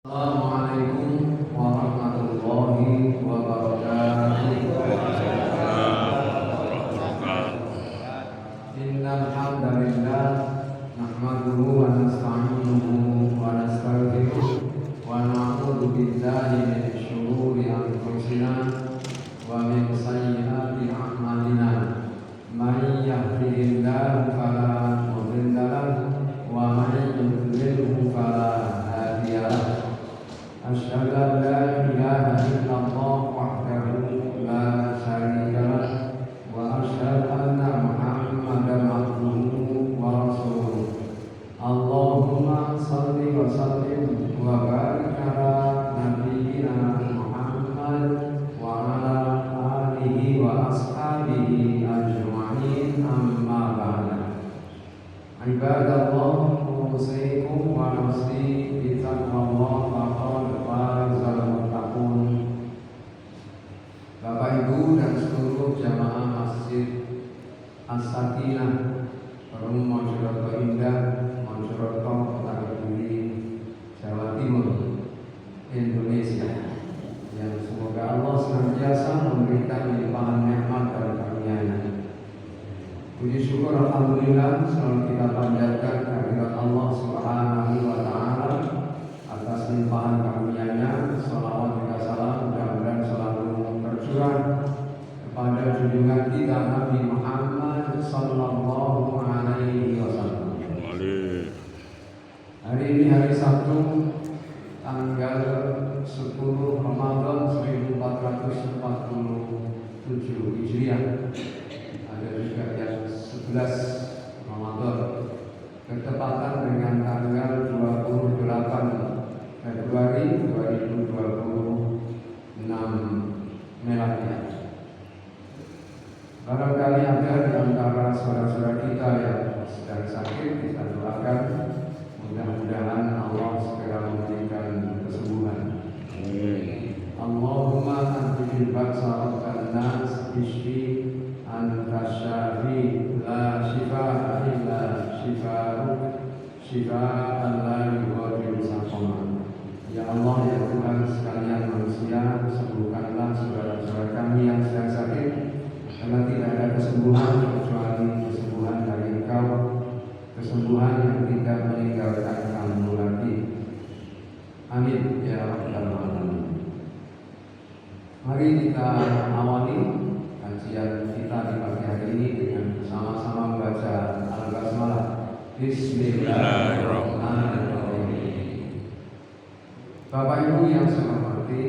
Assalamualaikum warahmatullahi wabarakatuh. Innal hamdalillah nahmaduhu wa nasta'inuhu wa nastaghfiruh wa na'udzu billahi min shururi anfusina wa min sayyiati a'malina. May yahdihillahu fala mudilla lahu wa may yudlilhu fala hadiya lahu. Asyhadu an la ilaha illallah wahdahu la syarika lah wa asyhadu anna Muhammadan abduhu wa rasuluh. Allahumma shalli wa sallim wa barik ala nabiyyina Muhammad wa ala alihi wa ashabihi ajma'in, amma ba'du. Ibadallah, usikum wa nafsi bi taqwallah faqad fazal muttaqun. Bapak Ibu dan seluruh jamaah Masjid As-Sakinah Perum Mojokerto Indah, Mojokerto, Kota Kediri, Jawa Timur, Indonesia, yang semoga Allah senantiasa memberikan limpahan nikmat dan karunia-Nya. Puji syukur alhamdulillah selalu kita panjatkan kehadirat Allah Subhanahu wa taala atas limpahan karunia-Nya. Shalawat dan salam mudah-mudahan selalu tercurah kepada junjungan kita Nabi Muhammad sallallahu alaihi wasallam. Hari ini hari Sabtu tanggal 10 Ramadan 1447 Hijriah. Ada juga yang 11 Ramadan bertepatan dengan tanggal 28 Februari 2026 Miladiah. Barangkali ada di antara saudara-saudara kita yang sedang sakit, kita doakan mudah-mudahan Allah segera memberikan kesembuhan. Allahumma antil ba'sa rabban nas ishfi anta syafi la shifaa illa shifaa'uk shifaa'an la yughadiru saqama. Ya Allah, ya Tuhan sekalian manusia, sembuhkanlah saudara-saudara kami yang sedang sakit, karena tidak ada kesembuhan kecuali kesembuhan dari Engkau, kesembuhan yang tidak meninggalkan kamu lagi. Amin ya rabbal alamin. Mari kita awali kajian kita di pagi hari ini dengan sama-sama membaca Al-Basmalah. Bismillahirrahmanirrahim. Bapak Ibu yang saya hormati,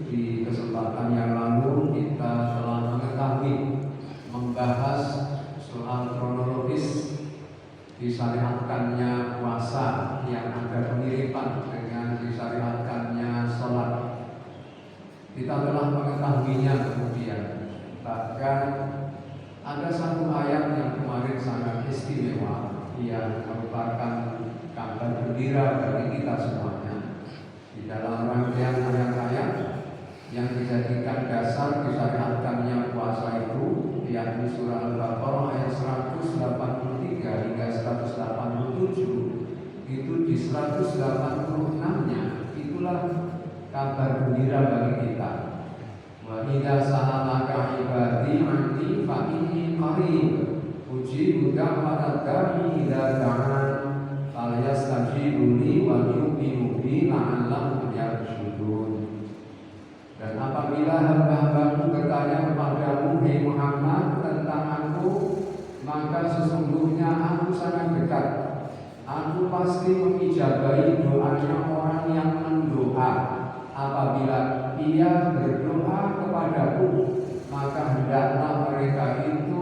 di kesempatan yang lalu kita telah mengetahui membahas soal kronologis disyariatkannya puasa yang ada kemiripan dengan disyariatkannya sholat. Kita telah mengetahuinya kemudian. Bahkan ada satu ayat yang kemarin sangat istimewa yang merupakan kabar gembira bagi kita semuanya. Di dalam rangkaian ayat-ayat yang dijadikan dasar disyariatkannya puasa itu, yakni surah Al-Baqarah ayat 183 hingga 187, itu di 186-nya itulah kabar gembira bagi kita. Wa idza sa'alaka ibadi anni fa inni qarib ujibu da'watad da'i idza da'an falyastajibu li wa yu'minu bi la'allahum yarshudun. Dan apabila hamba-hambaku bertanya kepadamu, hai Muhammad, tentang aku, maka sesungguhnya aku sangat dekat. Aku pasti mengijabahi doanya orang yang mendoa. Apabila ia berdoa kepadaku, maka hendaklah mereka itu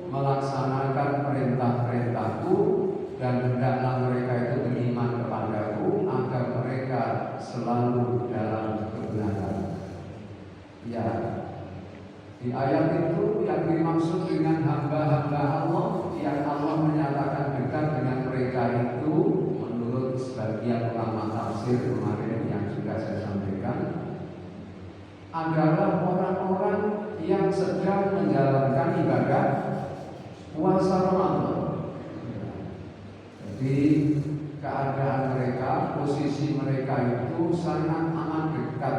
melaksanakan perintah-perintahku, dan hendaklah mereka itu beriman kepadaku agar mereka selalu dalam kebenaran. Ya, di ayat itu yang dimaksud dengan hamba-hamba Allah yang Allah menyatakan dekat dengan mereka itu, menurut sebagian ulama tafsir kemarin yang sudah saya sampaikan, adalah orang-orang yang sedang menjalankan ibadah puasa Ramadan. Jadi keadaan mereka, posisi mereka itu sangat amat dekat,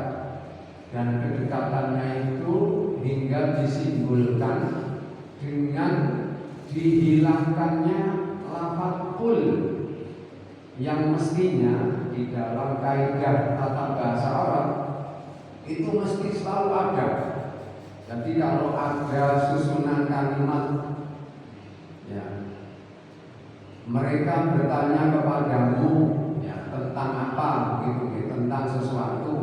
dan kedekatannya itu hingga disimbolkan dengan dihilangkannya lafaz kul yang mestinya di dalam kaidah tata bahasa Arab itu mesti selalu ada. Jadi kalau ada susunan kalimat, ya, mereka bertanya kepadamu, ya, tentang apa, gitu, tentang sesuatu,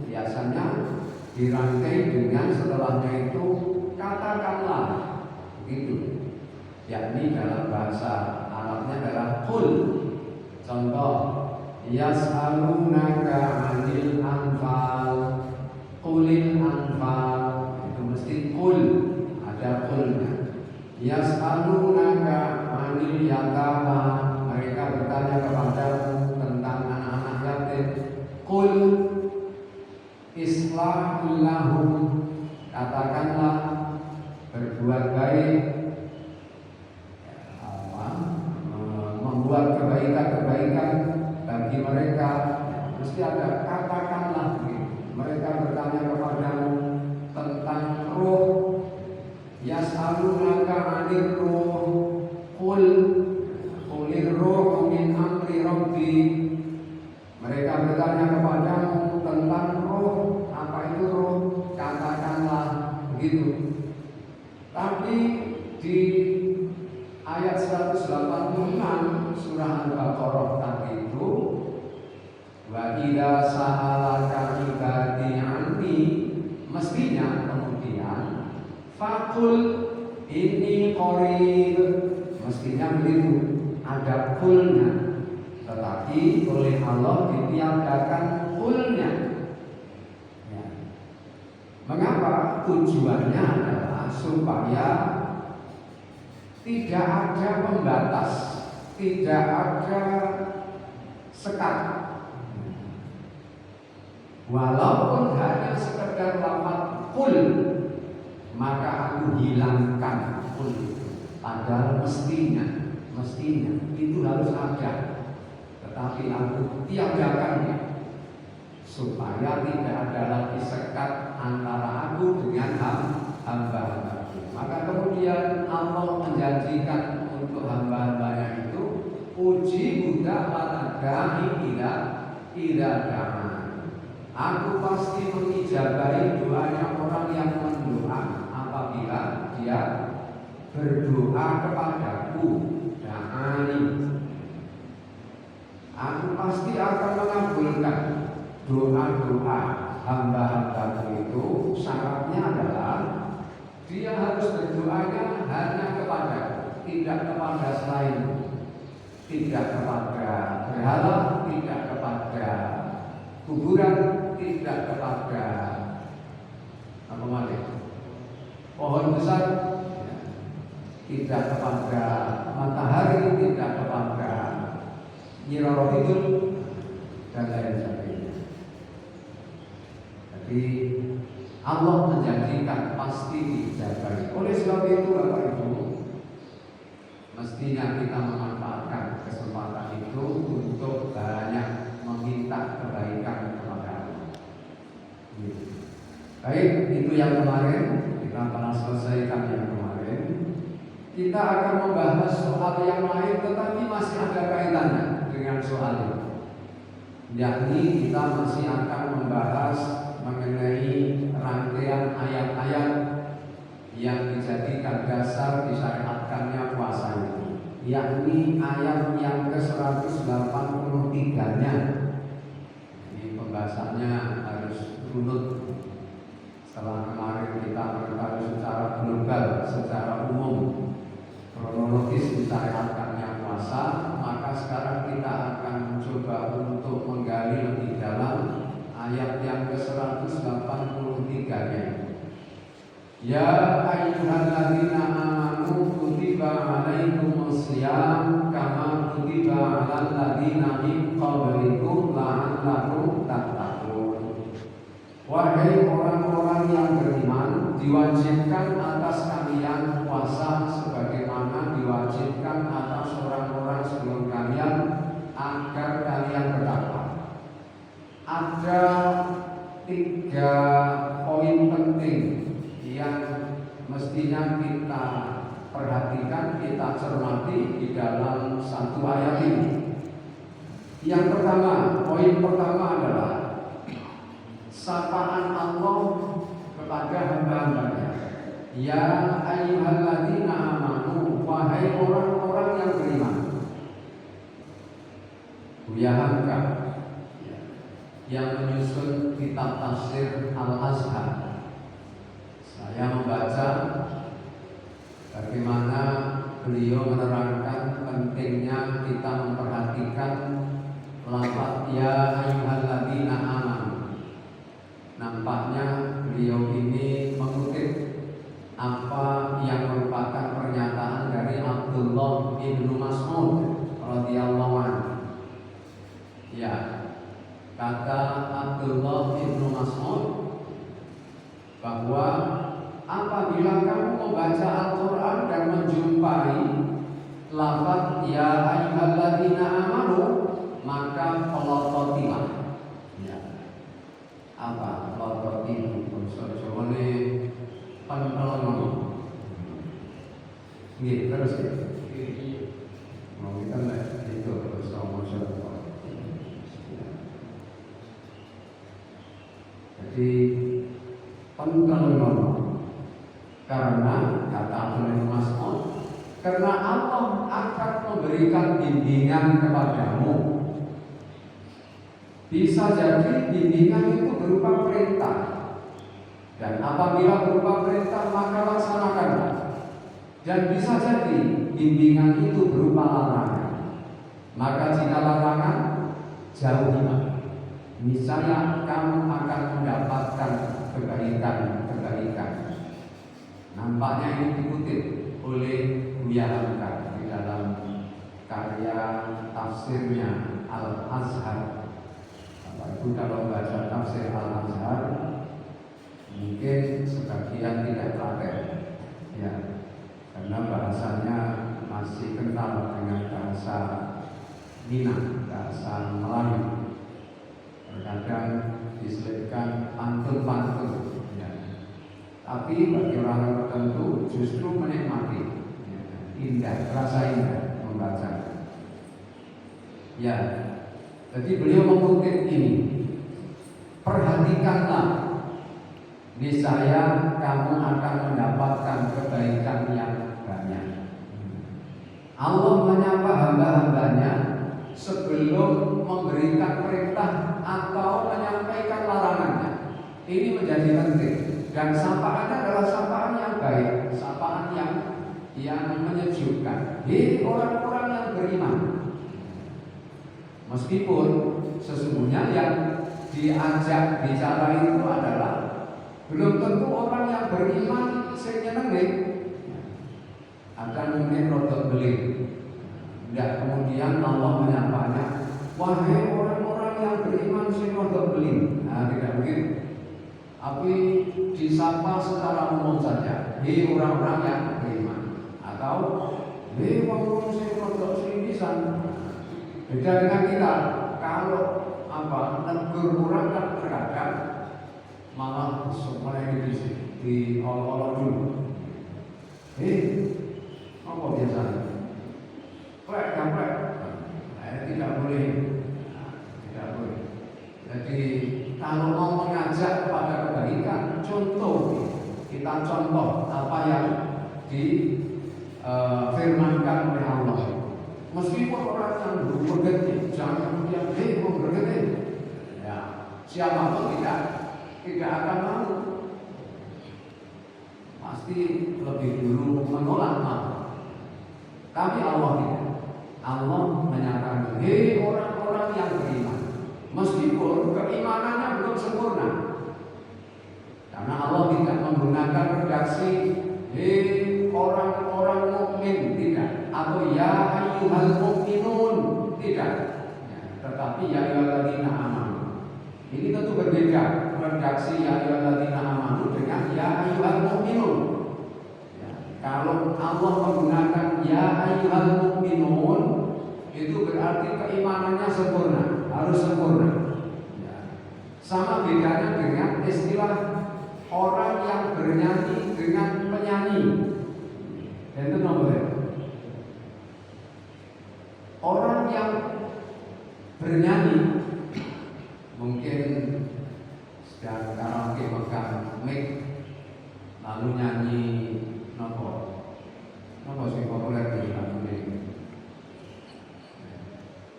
biasanya dirangkai dengan setelahnya itu katakanlah, gitu. Yakni dalam bahasa Arabnya adalah kul. Contoh, yas'alunaka 'anil anfal, qulil anfal, itu mesti kul, ada kulnya. Yas'alunaka 'anil yatama, mereka bertanya kepadamu tentang anak-anak yatim. Qul islahul lahum, katakanlah berbuat baik, membuat kebaikan-kebaikan bagi mereka. Mesti ada katakanlah. Mereka bertanya kepadamu tentang roh. Yas'alunaka 'anil ruh, qulir ruh min amri rabbi. Mereka bertanya kepadamu tentang roh. Apa itu roh? Katakanlah, begitu. Tapi di ayat 186 surah Al-Baqarah tadi itu, wa idza sa'alaka ibadi anni, mestinya kemudian fakul ini qarib, mestinya begitu, ada kulnya. Tetapi oleh Allah ditiadakan kulnya, ya. Mengapa? Tujuannya adalah supaya tidak ada pembatas, tidak ada sekat. Walaupun hanya sekedar lafaz kul, maka aku hilangkan kul itu. Padahal mestinya itu harus ada, tetapi aku tiadakannya supaya tidak ada lagi sekat antara aku dengan hamba-hambaku. Maka kemudian Allah menjanjikan untuk hamba-hambanya itu, uji buddha watadahi ila da'an. Aku pasti mengijabahi doanya orang yang mendoa apabila dia berdoa kepadaku. Da'ani, aku pasti akan mengabulkan doa-doa hamba-hambaku itu. Syaratnya adalah dia harus berdoanya hanya kepada, tidak kepada selain, tidak kepada berhala, tidak kepada kuburan, tidak kepada apa lagi, pohon besar, tidak kepada matahari, tidak kepada Nyi Roro Kidul, dan lain sebagainya. Jadi Allah menjanjikan pasti dijabai. Oleh sebab itu Bapak Ibu, mestinya kita memanfaatkan kesempatan itu untuk banyak meminta kebaikan kepada Allah. Baik, itu yang kemarin kita pernah selesaikan yang kemarin. Kita akan membahas soal yang lain, tetapi masih ada kaitannya dengan soal ini. Yakni kita masih akan membahas mengenai rangkaian ayat-ayat yang dijadikan dasar disyariatkannya puasa ini, yakni ayat yang ke-183-nya. Ini pembahasannya harus runut. Setelah kemarin kita mengetahui secara global, secara umum, kronologis disyariatkannya puasa, maka sekarang kita akan mencoba untuk menggali lebih dalam ayat yang ke-183-nya. Ya ayyuhalladzina amanu kutiba alaikumus shiyam kama kutiba alal ladzina min qablikum la'allakum tattaqun. Wahai orang-orang yang beriman, diwajibkan atas kalian puasa sebagaimana diwajibkan atas orang-orang sebelum kalian agar kalian bertakwa. Ada 3 poin penting yang mestinya kita perhatikan, kita cermati di dalam satu ayat ini. Yang pertama, poin pertama adalah sapaan Allah kepada hamba-hambanya. Ya ayyuhalladzina amanu, wahai orang-orang yang beriman. Buya Hamka yang menyusun kitab tafsir Al-Azhar, saya membaca bagaimana beliau menerangkan pentingnya kita memperhatikan lafaz ya ayyuhalladzina amanu. Nampaknya beliau ini mengutip apa yang merupakan pernyataan dari Abdullah bin Mas'ud radhiyallahu anhu. Ya, kata Abdullah bin Mas'ud bahwa apabila kamu membaca Al-Quran dan menjumpai lafaz ya ayyuhalladzina amanu, maka pelototilah. Ya. Apa pelototi itu? Soalnya pentelonon. Nggih, terus ya. Mau kita lihat itu terus sama siapa. Jadi pentelonon. Karena kata Ibnu Mas'ud, karena Allah akan memberikan bimbingan kepadamu. Bisa jadi bimbingan itu berupa perintah, dan apabila berupa perintah maka laksanakanlah. Dan bisa jadi bimbingan itu berupa larangan, maka jika larangan jauhilah. Misalnya kamu akan mendapatkan kebaikan-kebaikan. Nampaknya ini dikutip oleh Buya Hamka di dalam karya tafsirnya Al-Azhar. Itu kalau baca tafsir Al-Azhar mungkin sebagian tidak praktek, ya, karena bahasanya masih kental dengan bahasa Minang, bahasa Melayu. Terkadang diselipkan pantun-pantun, ya. Tapi bagi orang tertentu justru menikmati, ya, indah, rasa indah membaca. Ya, jadi beliau mengutip ini, perhatikanlah, niscaya kamu akan mendapatkan kebaikan yang banyak. Allah menyapa hamba-hambanya sebelum memberikan perintah atau menyampaikan larangannya. Ini menjadi penting, dan sapaannya adalah sapaan yang baik, sapaan yang menyejukkan. Hei orang-orang yang beriman. Meskipun sesungguhnya yang diajak bicara itu adalah belum tentu orang yang beriman senyenengin. Ada mungkin rotok beling. Dan kemudian Allah menyapanya, wahai orang-orang yang beriman sing rotok beling. Nah, tidak begitu. Tapi disapa secara umum saja. Hei orang-orang yang beriman. Atau hei orang-orang sing rotok sing pisan. Beda dengan kita, kalau negur orang kan terkadang malah semuanya di olok-olok dulu. Apa biasanya? Plek. Tidak boleh. Tidak boleh. Jadi kalau mau mengajak kepada kebaikan, contoh kita contoh apa yang difirmankan oleh Allah. Meskipun orang yang bergede, jangan kemudian bergede. Ya, siapapun tidak akan mau. Pasti lebih dulu menolak maaf. Tapi Allah tidak. Allah menyatakan, hei orang-orang yang beriman, meskipun keimanannya belum sempurna. Karena Allah tidak menggunakan redaksi hei orang-orang mukmin, tidak, atau ya ayyuhal mukminun, tidak, ya, tetapi ya ayyuhalladzina amanu. Ini tentu berbeda redaksi ya ayyuhalladzina amanu dengan ya ayyuhal mukminun. Ya, kalau Allah menggunakan ya ayyuhal mukminun, itu berarti keimanannya sempurna, harus sempurna. Ya. Sama bedanya dengan istilah orang yang bernyanyi dengan penyanyi. Itu nomornya. Orang yang bernyanyi mungkin sedang karaoke megang mic lalu nyanyi nopo sing populer di lagu ini.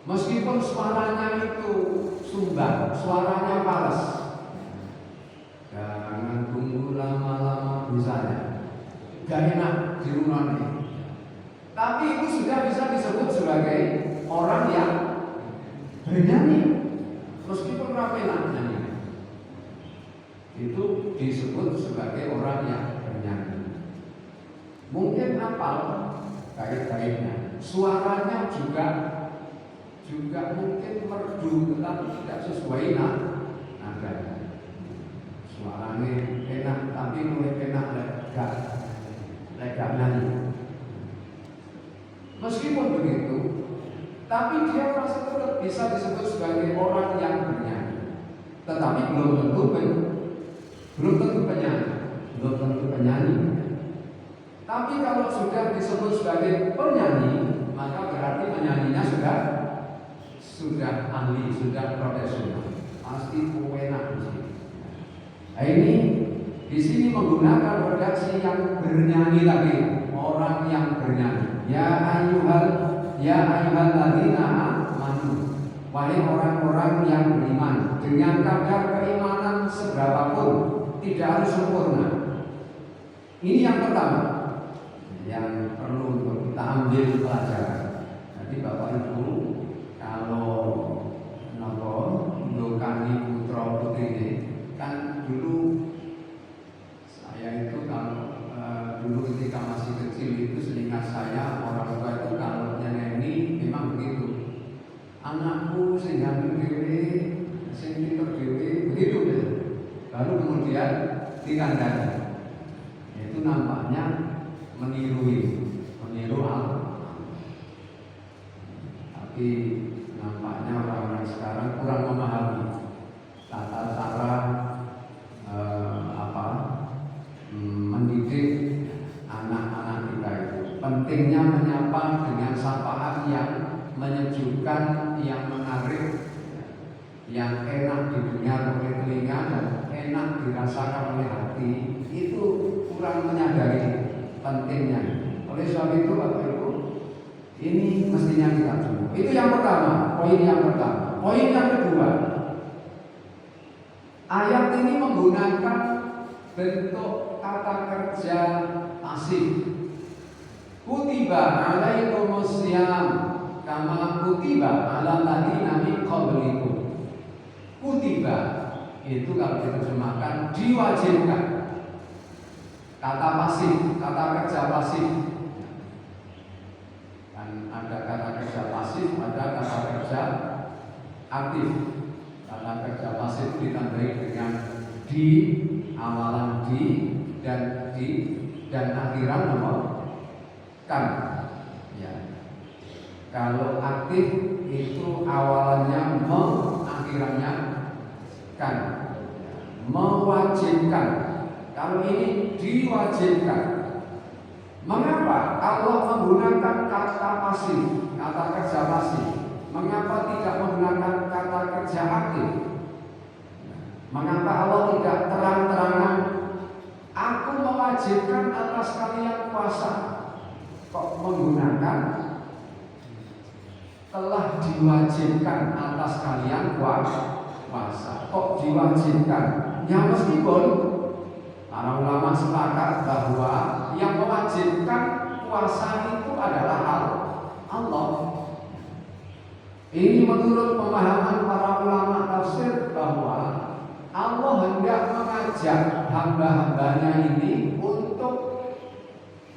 Meskipun suaranya itu sumbang, suaranya paras, jangan tunggu lama-lama misalnya, gak enak di rumah ini. Tapi itu sudah bisa disebut sebagai orang yang bernyanyi, meskipun ramelan nyanyi. Itu disebut sebagai orang yang bernyanyi. Mungkin apal kait-kaitnya, suaranya juga mungkin merdu, tetapi tidak sesuai nadanya. Suaranya enak, tapi mulai enak lega nyanyi. Meskipun begitu, tapi dia masih tetap bisa disebut sebagai orang yang bernyanyi. Tetapi belum tentu penyanyi. Tapi kalau sudah disebut sebagai penyanyi, maka berarti penyanyinya sudah ahli, sudah profesional, pasti enak di sini. Nah, ini di sini menggunakan redaksi yang bernyanyi lagi, orang yang bernyanyi. Ya ayyuhal ladzina amanu, wahai orang-orang yang beriman, dengan kadar keimanan seberapapun, tidak harus sempurna. Ini yang pertama yang perlu untuk kita ambil pelajaran. Jadi Bapak Ibu, kalau ndokani putra putri ini, kan dulu saya itu kalau dulu ketika masih kecil itu seingat saya orang tua itu kalau nyeneni memang begitu. Anakku sing ganteng dhewe, sing pinter dhewe, begitu ya. Lalu kemudian dikandani. Itu nampaknya meniru Allah. Tapi nampaknya orang-orang sekarang kurang memahami tata cara mendidik anak-anak kita itu. Pentingnya menyapa dengan sapaan yang menyejukkan, yang menarik, yang enak didengar oleh telinga dan enak dirasakan oleh hati. Itu kurang menyadari pentingnya. Oleh sebab itu Bapak Ibu, ini mestinya kita coba. Itu yang pertama, poin yang pertama. Poin yang kedua, ayat ini menggunakan bentuk kata kerja pasif. Kutiba alaikumus syiyam kama kutiba alal ladzina min qablikum. Kutiba itu kalau diterjemahkan diwajibkan. Kata pasif, kata kerja pasif. Dan ada kata kerja pasif, ada kata kerja aktif. Kata kerja pasif ditandai dengan di, awalan di dan akhiran apa? Kan. Ya. Kalau aktif itu awalannya me, akhirannya kan. Mewajibkan. Kalau ini diwajibkan. Mengapa Allah menggunakan kata pasif, kata kerja pasif? Mengapa tidak menggunakan kata kerja aktif? Mengapa Allah tidak terang-terangan, aku mewajibkan atas kalian puasa? Kok menggunakan telah diwajibkan atas kalian puasa? Kok diwajibkan? Ya meskipun para ulama sepakat bahwa yang mewajibkan puasa itu adalah Allah. Ini menurut pemahaman para ulama tafsir bahwa Allah hendak mengajak hamba-hambanya ini untuk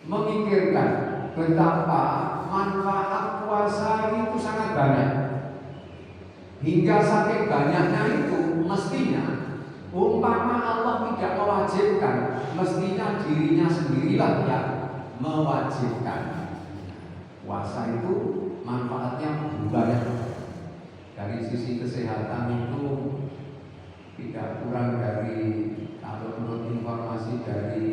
memikirkan betapa manfaat puasa itu sangat banyak. Hingga saking banyaknya itu mestinya umpama Allah tidak mewajibkan, mestinya dirinya sendirilah yang mewajibkan. Puasa itu manfaatnya banyak. Dari sisi kesehatan itu tidak kurang dari, kalau menurut informasi dari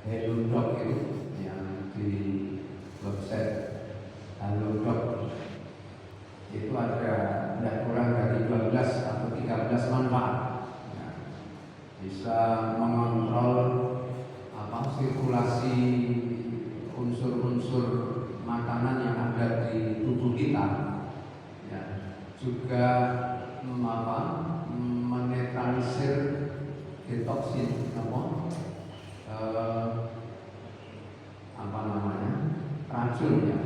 Halodoc itu yang di website Halodoc itu ada tidak kurang dari 12 atau 13 manfaat. Ya, bisa mengontrol sirkulasi unsur-unsur makanan yang ada di tubuh kita, ya, juga menetralisir detoksin racun, ya,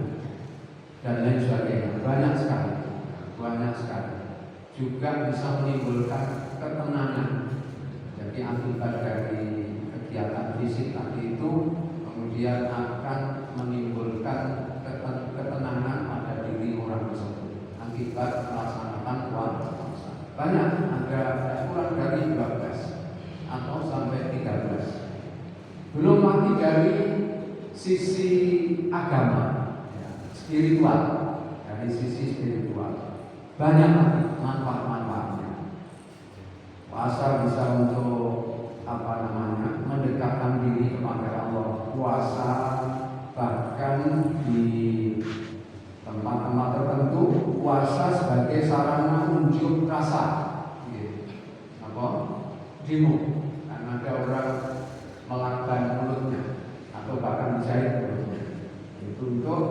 dan lain sebagainya. Banyak sekali. Juga bisa menimbulkan ketenangan. Jadi akibat dari kegiatan fisik tadi itu kemudian akan menimbulkan ketenangan pada diri orang tersebut akibat melaksanakan puasa. Banyak, ada kurang dari 12 atau sampai 13. Belum lagi dari sisi agama, ya, spiritual. Dari sisi spiritual banyak manfaat-manfaatnya. Puasa bisa untuk mendekatkan diri kepada Allah. Puasa bahkan di tempat-tempat tertentu, puasa sebagai sarana unjuk rasa, demo. Karena ada orang melakban mulutnya atau bahkan dijahit mulutnya, itu untuk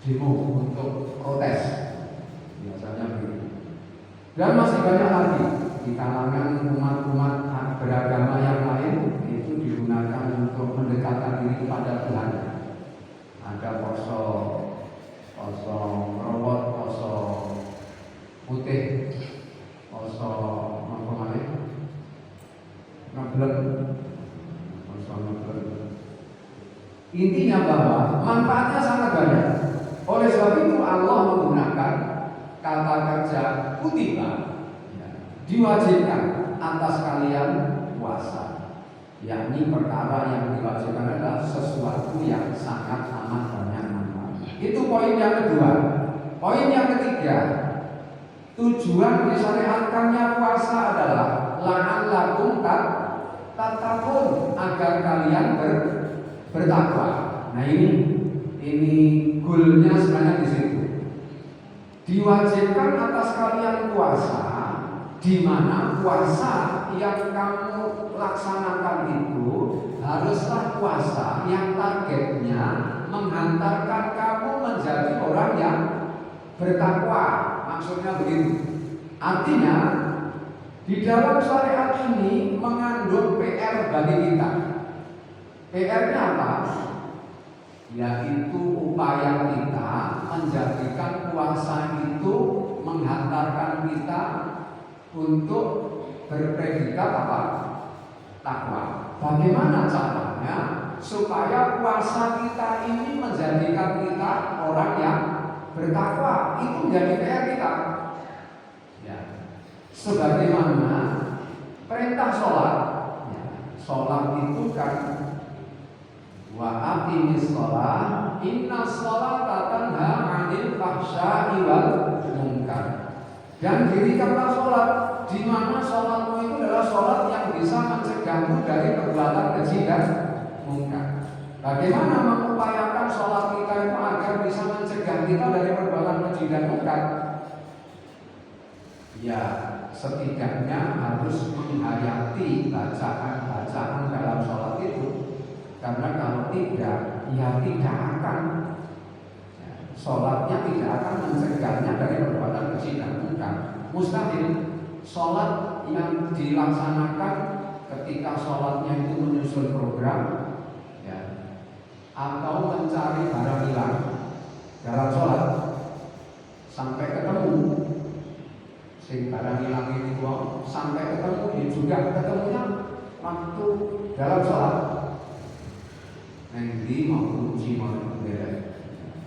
demo, untuk protes, biasanya begitu. Dan masih banyak lagi di kalangan umat-umat beragama yang lain, itu digunakan untuk mendekatkan diri kepada Tuhan. Ada poso rawat, poso putih, poso ngeblek. Intinya bahwa manfaatnya sangat banyak. Oleh sebab itu Allah menggunakan kata kerja kutiba, diwajibkan atas kalian puasa, yakni perkara yang diwajibkan adalah sesuatu yang sangat amat banyak manfaat. Itu poin yang kedua. Poin yang ketiga, tujuan disyariatkannya puasa adalah la'allakum tattaqun, agar kalian bertakwa. Nah ini goalnya sebenarnya di situ. Diwajibkan atas kalian puasa, di mana puasa yang kamu laksanakan itu haruslah puasa yang targetnya menghantarkan kamu menjadi orang yang bertakwa. Maksudnya begitu. Artinya di dalam syariat ini mengandung PR bagi kita. PR-nya apa? Yaitu upaya kita menjadikan puasa itu menghantarkan kita untuk berpredikat apa? Takwa. Bagaimana caranya supaya puasa kita ini menjadikan kita orang yang bertakwa? Itu menjadi PR kita. Ya. Sebagaimana perintah sholat. Ya. Sholat itu kan wa aqimis sholat, inna sholata tanha 'anil fahsya'i wal munkar. Dan dirikanlah sholat, di mana sholatmu itu adalah sholat yang bisa mencegahmu dari perbuatan keji dan munkar. Bagaimana mengupayakan sholat kita itu agar bisa mencegah kita dari perbuatan keji dan munkar? Ya, setidaknya harus menghayati bacaan-bacaan dalam sholat itu. Karena kalau tidak, ya tidak akan, sholatnya tidak akan mencegahnya dari perbuatan keji dan munkar. Mustahil sholat yang dilaksanakan ketika sholatnya itu menyusun program, ya, atau mencari barang hilang dalam sholat sampai ketemu, sing barang hilang ini sampai ketemu, ya juga ketemunya waktu dalam sholat. Nanti mau uji mau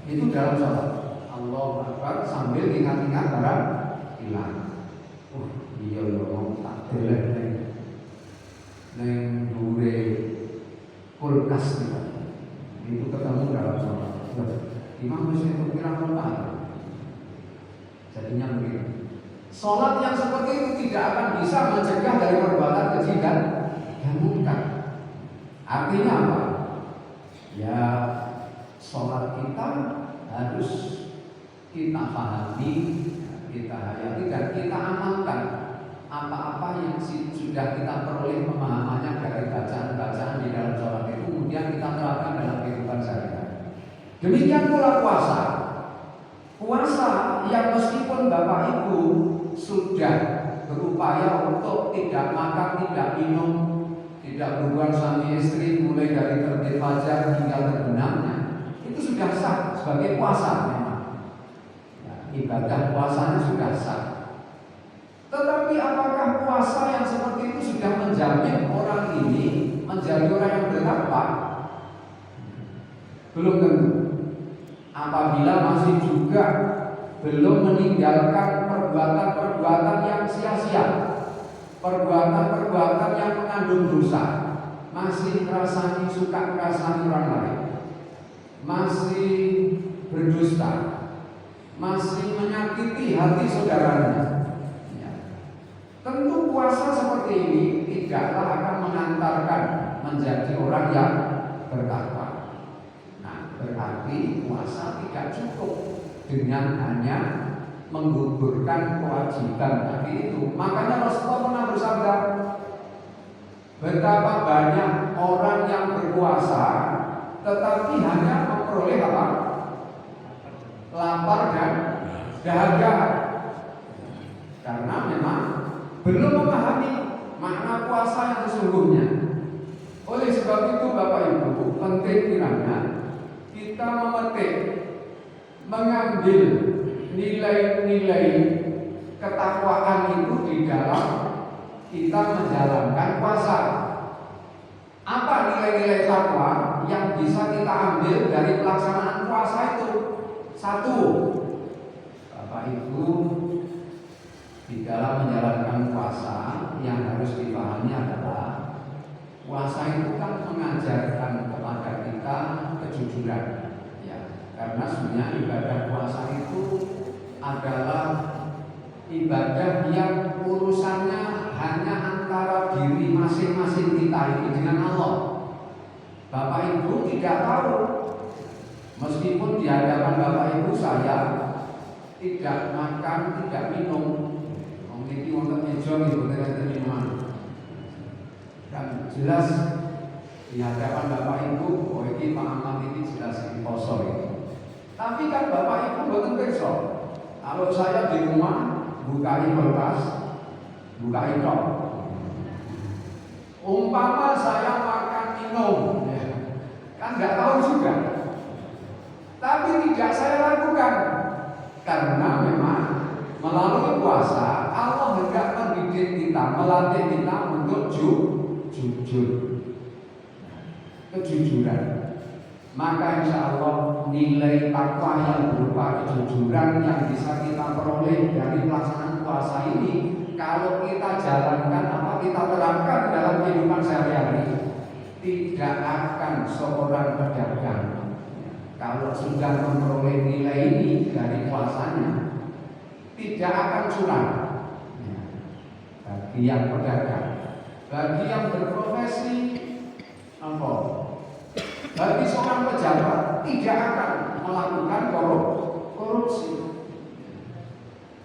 itu dalam sholat. Allahu Akbar sambil ingat-ingat barang hilang. Iya mau tak delek neng dure kulkas itu ketemu dalam sholat. Imam bisa mencegah dari perbuatan keji dan munkar. Artinya apa? Ya, sholat kita harus kita pahami, kita hayati dan kita amalkan. Apa-apa yang sudah kita peroleh pemahamannya dari bacaan-bacaan di dalam sholat itu, kemudian kita terapkan dalam kehidupan sehari-hari. Demikian pula puasa. Puasa yang meskipun Bapak Ibu sudah berupaya untuk tidak makan, tidak minum, tidak berhubungan suami istri mulai dari terbit fajar hingga terbenamnya, itu sudah sah sebagai puasa memang. Ya, ibadah puasanya sudah sah. Tetapi apakah puasa yang seperti itu sudah menjamin orang ini menjadi orang yang bertakwa? Belum tentu. Apabila masih juga belum meninggalkan perbuatan-perbuatan yang sia-sia, perbuatan-perbuatan yang mengandung dosa, masih suka merasani orang lain, masih berdusta, masih menyakiti hati saudaranya. Tentu puasa seperti ini tidaklah akan mengantarkan menjadi orang yang bertakwa. Nah, berarti puasa tidak cukup dengan hanya menggugurkan kewajiban tadi itu. Makanya Rasulullah pernah bersabda, betapa banyak orang yang berpuasa tetapi hanya memperoleh apa? Lapar dan dahaga. Karena memang belum memahami makna puasa yang sesungguhnya. Oleh sebab itu Bapak Ibu, penting kiranya kita memetik, mengambil nilai-nilai ketakwaan itu di dalam kita menjalankan puasa. Apa nilai-nilai takwa yang bisa kita ambil dari pelaksanaan puasa itu? Satu, Bapak Ibu, di dalam menjalankan puasa yang harus dipahami adalah puasa itu kan mengajarkan kepada kita kejujuran, ya. Karena sebenarnya ibadah puasa itu adalah ibadah yang urusannya hanya antara diri masing-masing kita ini dengan Allah. Bapak Ibu tidak tahu, meskipun di hadapan Bapak Ibu saya tidak makan, tidak minum, memiliki untuk meja ibu terima, kan jelas di hadapan Bapak Ibu, oh ini Pak Ahmad ini jelas ini poso ini. Tapi kan Bapak Ibu betul perso. Kalau saya di rumah buka kulkas, buka tok. Umpama saya makan minum, ya, kan nggak tahu juga. Tapi tidak saya lakukan karena memang melalui puasa Allah hendak mendidik kita, melatih kita untuk jujur, kejujuran. Maka insya Allah nilai takwa yang berupa kejujuran yang bisa kita peroleh dari pelaksanaan puasa ini, kalau kita jalankan apa kita terapkan dalam kehidupan sehari-hari, tidak akan seorang pedagang kalau sudah memperoleh nilai ini dari puasanya tidak akan curang. Bagi yang pedagang, bagi yang berprofesi apa? Bagi seorang pejabat tidak akan melakukan korupsi.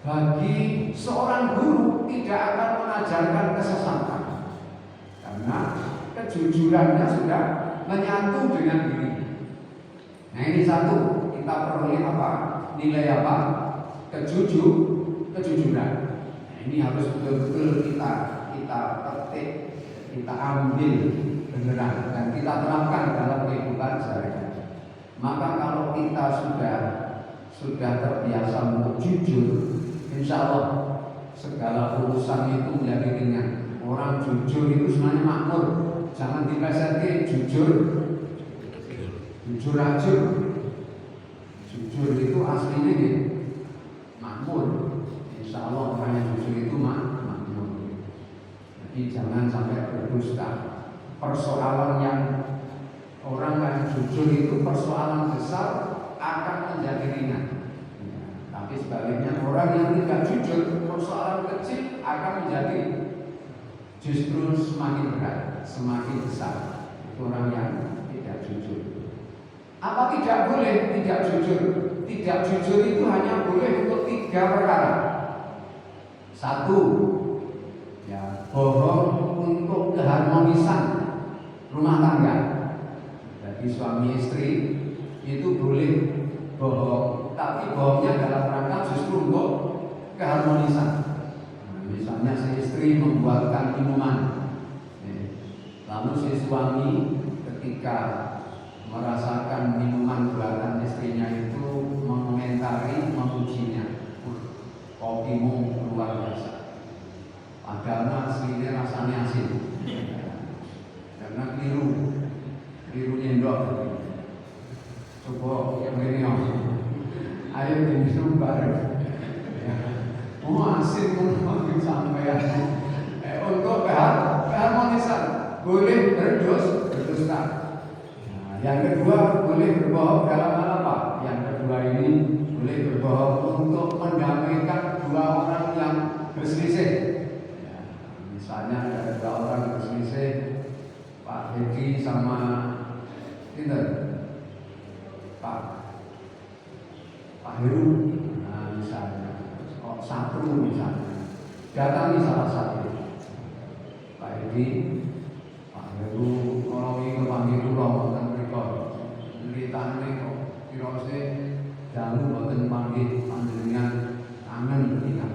Bagi seorang guru tidak akan mengajarkan kesesatan, karena kejujurannya sudah menyatu dengan diri. Nah ini satu, kita peroleh apa? Nilai apa? Kejujuran. Nah, ini harus betul-betul kita petik, kita ambil beneran dan kita terapkan dalam kehidupan sehari-hari. Maka kalau kita sudah terbiasa untuk jujur, insya Allah segala urusan itu menjadi ringan. Orang jujur itu sebenarnya makmur. Jangan diplesetkan jujur aja. Jujur itu aslinya gitu, makmur. Insya Allah orang yang jujur itu makmur. Jadi jangan sampai berdusta. Persoalan yang orang yang jujur itu persoalan besar akan menjadi ringan. Tapi sebaliknya orang yang tidak jujur, persoalan kecil akan menjadi justru semakin berat, semakin besar. Itu orang yang tidak jujur. Apa tidak boleh tidak jujur? Tidak jujur itu hanya boleh untuk 3 perkara. 1, ya, bohong untuk keharmonisan rumah tangga. Jadi suami istri itu boleh bohong, tapi bohongnya dalam rangka justru untuk keharmonisan. Nah, misalnya si istri membuatkan minuman, lalu si suami ketika merasakan minuman buatan istrinya itu mengomentari, memujinya, kopimu luar biasa. Padahal aslinya rasanya asin, karena keliru nyendok. Coba yang ini ayo diminum bareng. Asin pun makin sampean. Untuk keharmonisan boleh berdusta. Yang kedua boleh berbohong dalam hal apa? Yang kedua ini boleh berbohong untuk mendamaikan 2 orang yang berselisih. Misalnya ada 2 orang berselisih, Pak Hedi sama Pak Heru. Nah, misalnya, satu misalnya, datangi salah satu, Pak Hedi, Pak Heru, kalau ini kepanggil pulau ceritanya kok kirose jalu boten panggil panjenengan kangen ingat.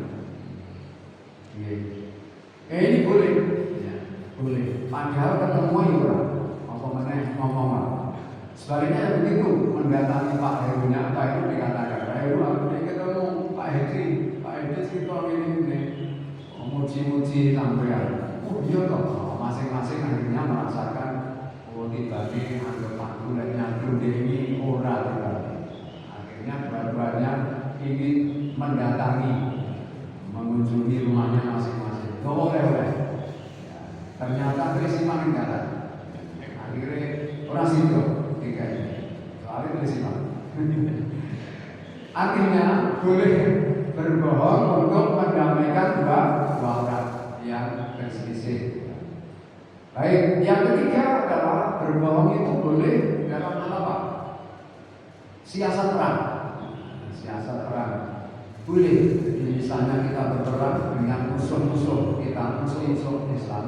Ini boleh, ya, boleh. Padahal ketemu ya apa meneh ngomong. Sebaliknya begitu mendatangi Pak Herunya, Pak Heru dikatakan, Pak Heru aku ketemu Pak Hedi cerita ini, muji-muji sampean. Oh iya toh, masing-masing akhirnya merasakan tiba-tiba anggap aku nyandung Dewi ora tiba-tiba. Akhirnya dua-duanya ingin mendatangi, mengunjungi rumahnya masing-masing. Oleh-oleh. Ya, ternyata Trisima enggak ada. Akhirnya orang situ tiga ini. Soalnya Trisima. Akhirnya boleh berbohong untuk mendamaikan 2 orang yang berselisih. Baik, yang ketiga adalah berbohong itu boleh dalam hal apa? Siasat perang. Siasat perang boleh. Jadi misalnya kita berperang dengan musuh-musuh kita, musuh-musuh Islam,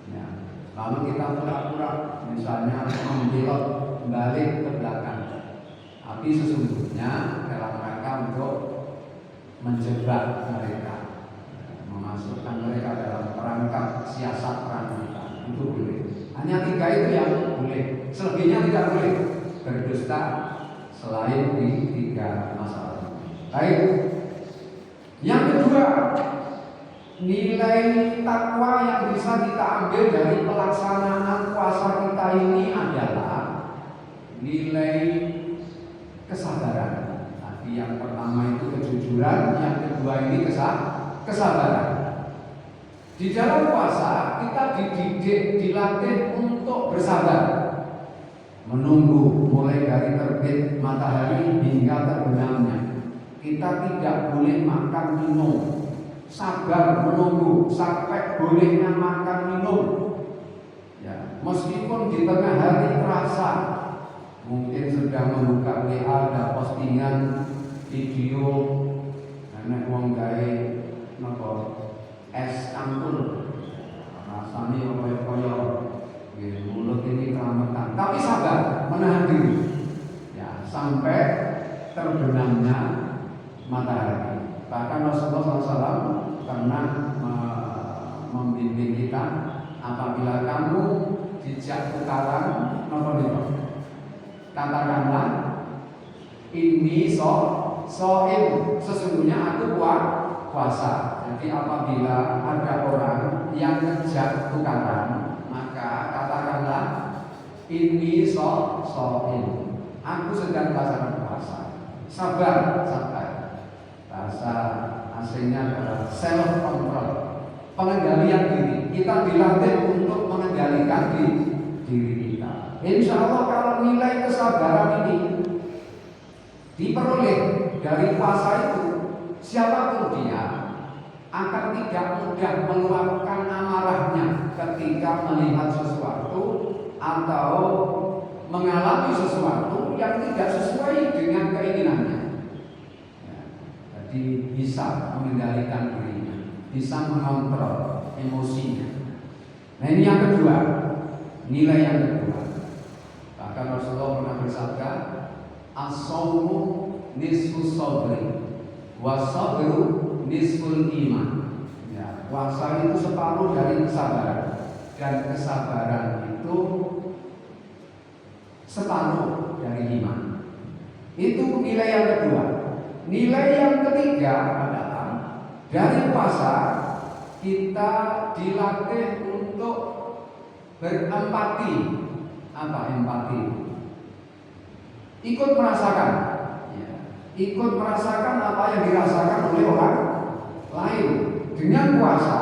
ya. Lalu kita pura-pura misalnya membelot balik ke belakang, tapi sesungguhnya dalam rangka untuk menjebak mereka, memasukkan mereka dalam perangkap siasat perang kita. Itu boleh. Hanya 3 itu yang boleh. Selebihnya tidak boleh berdusta selain di 3 masalah. Baik. Yang kedua, nilai takwa yang bisa kita ambil dari pelaksanaan puasa kita ini adalah nilai kesabaran. Tadi yang pertama itu kejujuran, yang kedua ini kesabaran. Di dalam puasa kita dididik, dilatih untuk bersabar, menunggu mulai dari terbit matahari hingga terbenamnya. Kita tidak boleh makan minum, sabar menunggu sampai bolehnya makan minum. Ya, meskipun di tengah hari terasa, mungkin sedang membuka WA ada postingan video, anak wong gawe napa es campur rasanya koyo mulut ini kelametan, tapi sabar menahan diri ya sampai terbenamnya matahari. Bahkan Rasulullah SAW pernah membimbing kita, apabila kamu dijak tukaran katakanlah ini so'im, sesungguhnya aku puasa. Jadi apabila ada orang yang ngejak tukaran, maka katakanlah ini so'im, aku sedang melaksanakan puasa. Sabar. Bahasa aslinya adalah self control, pengendalian diri. Kita dilatih untuk mengendalikan diri kita. Insya Allah kalau nilai kesabaran ini diperoleh dari puasa itu, siapapun dia akan tidak mudah meluapkan amarahnya ketika melihat sesuatu atau mengalami sesuatu yang tidak sesuai dengan keinginannya. Ya, jadi bisa mengendalikan dirinya, bisa mengontrol emosinya. Nah ini yang kedua, nilai yang kedua. Bahkan Rasulullah pernah bersabda, as-shaumu nisfus sabri was-sabru nisful iman. Ya, puasa itu separuh dari kesabaran, dan kesabaran itu separuh dari iman. Itu nilai yang kedua. Nilai yang ketiga adalah dari puasa kita dilatih untuk berempati. Apa empati? Ikut merasakan, ya, ikut merasakan apa yang dirasakan oleh orang lain. Dengan puasa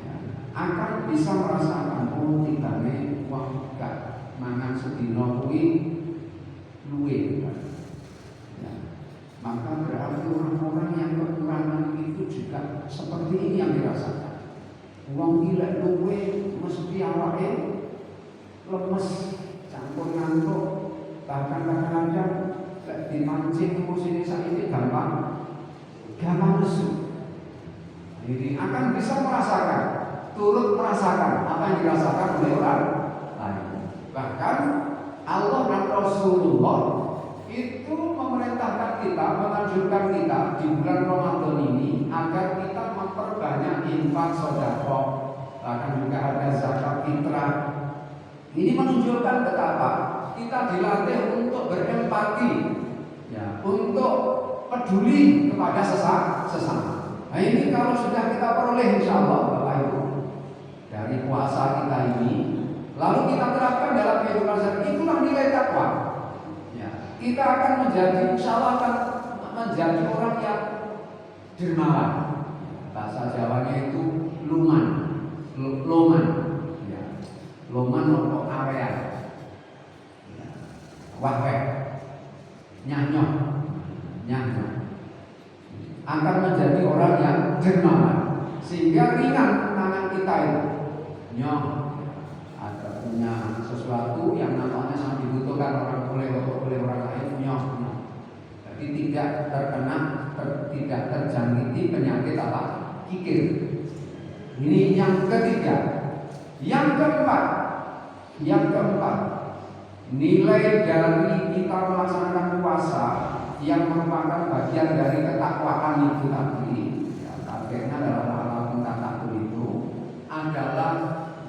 ya, akan bisa merasakan tibane wah gak mangan sedina kuwi luwe. Ya. Maka berarti orang-orang yang kekurangan itu juga seperti ini yang dirasakan. Wong gila luwe mesti awake lemes, campur ngantuk, bahkan kadang-kadang dimancing emosi ini gampang lesu. Jadi akan bisa merasakan, turut merasakan apa yang dirasakan oleh orang lain. Bahkan Allah dan Rasulullah itu memerintahkan kita, menganjurkan kita di bulan Ramadan ini agar kita memperbanyak infak sedekah, bahkan juga ada zakat fitrah. Ini menunjukkan betapa kita dilatih untuk berempati, ya, untuk peduli kepada sesama. Nah ini kalau sudah kita peroleh insya Allah Bapak Ibu dari puasa kita ini, lalu kita terapkan dalam kehidupan sehari-hari, itulah nilai takwa. Ya, kita akan menjadi, insya Allah akan menjadi orang yang dermawan. Bahasa Jawanya itu loman, ya, loman untuk area, ya, wahweh, nyanyoh. Akan menjadi orang yang dermawan, sehingga ringan tangan kita itu. Nyoh, ada punya sesuatu yang nampaknya sangat dibutuhkan oleh orang lain, nyoh. Jadi tidak tidak terjangkiti penyakit apa? Kikir. Ini yang ketiga. Yang keempat, nilai dari kita melaksanakan puasa yang merupakan bagian dari ketakwaan itu tadi, ya, targetnya dalam alam takwakul itu adalah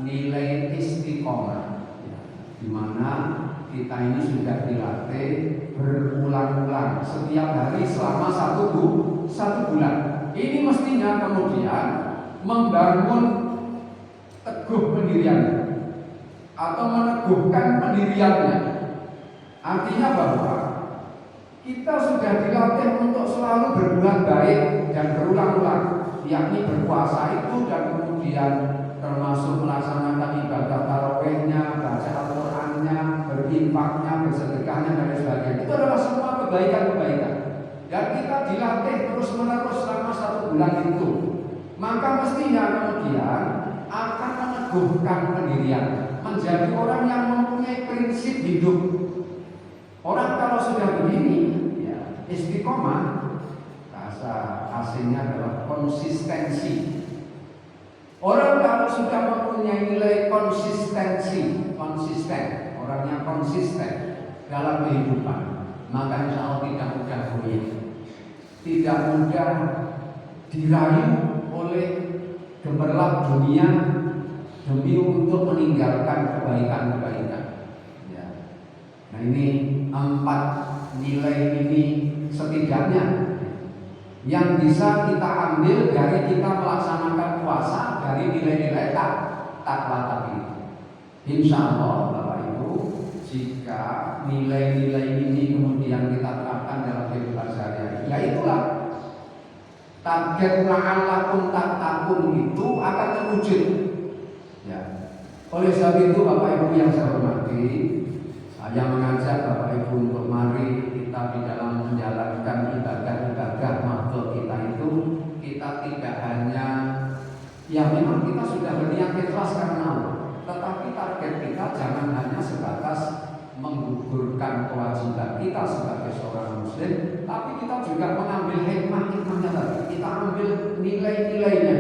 nilai istiqomah, ya, di mana kita ini sudah dilatih berulang-ulang setiap hari selama satu bulan. Ini mestinya kemudian membangun teguh pendiriannya atau meneguhkan pendiriannya. Artinya bahwa kita sudah dilatih untuk selalu berbuat baik dan berulang-ulang, yakni berpuasa itu dan kemudian termasuk melaksanakan ibadah tarawihnya, baca Al-Qur'annya, berinfaknya, bersedekahnya dan sebagainya. Itu adalah semua kebaikan-kebaikan. Dan kita dilatih terus-menerus selama satu bulan itu. Maka mestinya kemudian akan meneguhkan pendirian, menjadi orang yang mempunyai prinsip hidup. Orang kalau sudah begini, ya, istiqomah, bahasa asingnya adalah konsistensi. Orang kalau sudah mempunyai nilai konsisten, orangnya konsisten dalam kehidupan, maka insya Allah tidak mudah goyah, tidak mudah dirayu oleh gemerlap dunia demi untuk meninggalkan kebaikan-kebaikan. Ya. Nah ini 4 nilai ini setidaknya yang bisa kita ambil dari kita melaksanakan puasa, dari nilai-nilai takwa tadi. Insya Allah Bapak Ibu, jika nilai-nilai ini kemudian kita terapkan dalam kehidupan sehari-hari, ya itulah target la'allakum tattaqun itu akan terwujud. Ya. Oleh sebab itu Bapak Ibu yang saya hormati, saya mengajak Bapak Ibu untuk mari kita di dalam menjalankan ibadah-ibadah makhluk kita kita sudah berniat ikhlas karena Allah. Tetapi target kita jangan hanya sebatas menggugurkan kewajiban kita sebagai seorang muslim, tapi kita juga mengambil hikmah-hikmahnya tadi. Kita ambil nilai-nilainya.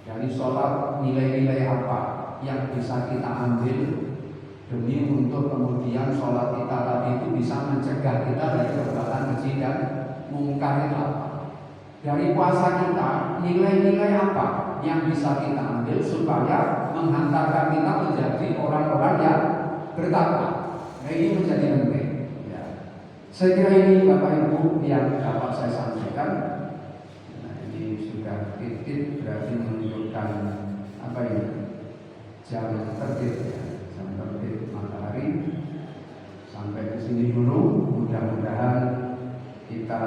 Dari sholat, nilai-nilai apa yang bisa kita ambil demi untuk kemudian sholat kita tadi itu bisa mencegah kita dari perbuatan keji dan mungkar itu apa. Dari puasa kita, nilai-nilai apa yang bisa kita ambil supaya menghantarkan kita menjadi orang-orang yang bertakwa. Nah, ini menjadi penting. Ya. Saya kira ini Bapak Ibu yang dapat saya sampaikan. Nah, ini sudah titik berarti menunjukkan apa ini? Jam terbit, ya. Jam terbit matahari. Sampai ke sini dulu. Mudah-mudahan kita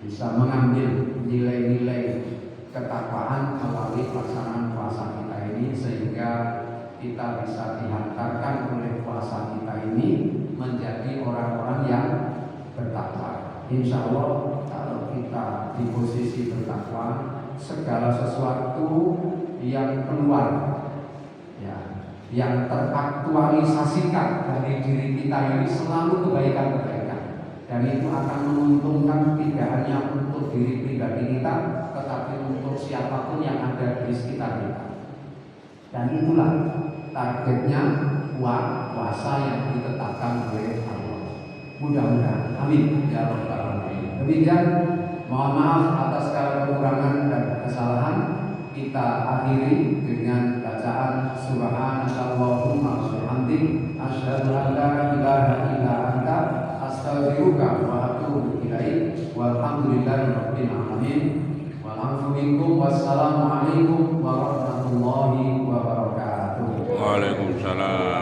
bisa mengambil nilai-nilai ketakwaan melalui pelaksanaan puasa kita ini, sehingga kita bisa dihantarkan oleh puasa kita ini menjadi orang-orang yang bertakwa. Insya Allah kalau kita di posisi bertakwa, segala sesuatu yang keluar, ya, yang teraktualisasikan dari diri kita ini selalu kebaikan-kebaikan. Dan itu akan menguntungkan tidak hanya untuk diri pribadi kita, tetapi untuk siapapun yang ada di sekitar kita. Dan itulah targetnya puasa yang ditetapkan oleh Allah. Mudah-mudahan, amin ya rabbal alamin. Demikian, mohon maaf atas segala kekurangan dan kesalahan. Kita akhiri dengan bacaan subhanakallahumma wa bihamdik asyhadu an la ilaha illa anta astaghfiruka wa atubu ilaik. Walhamdulillahi rabbil alamin. Wassalamualaikum warahmatullahi wabarakatuh. Waalaikumsalam.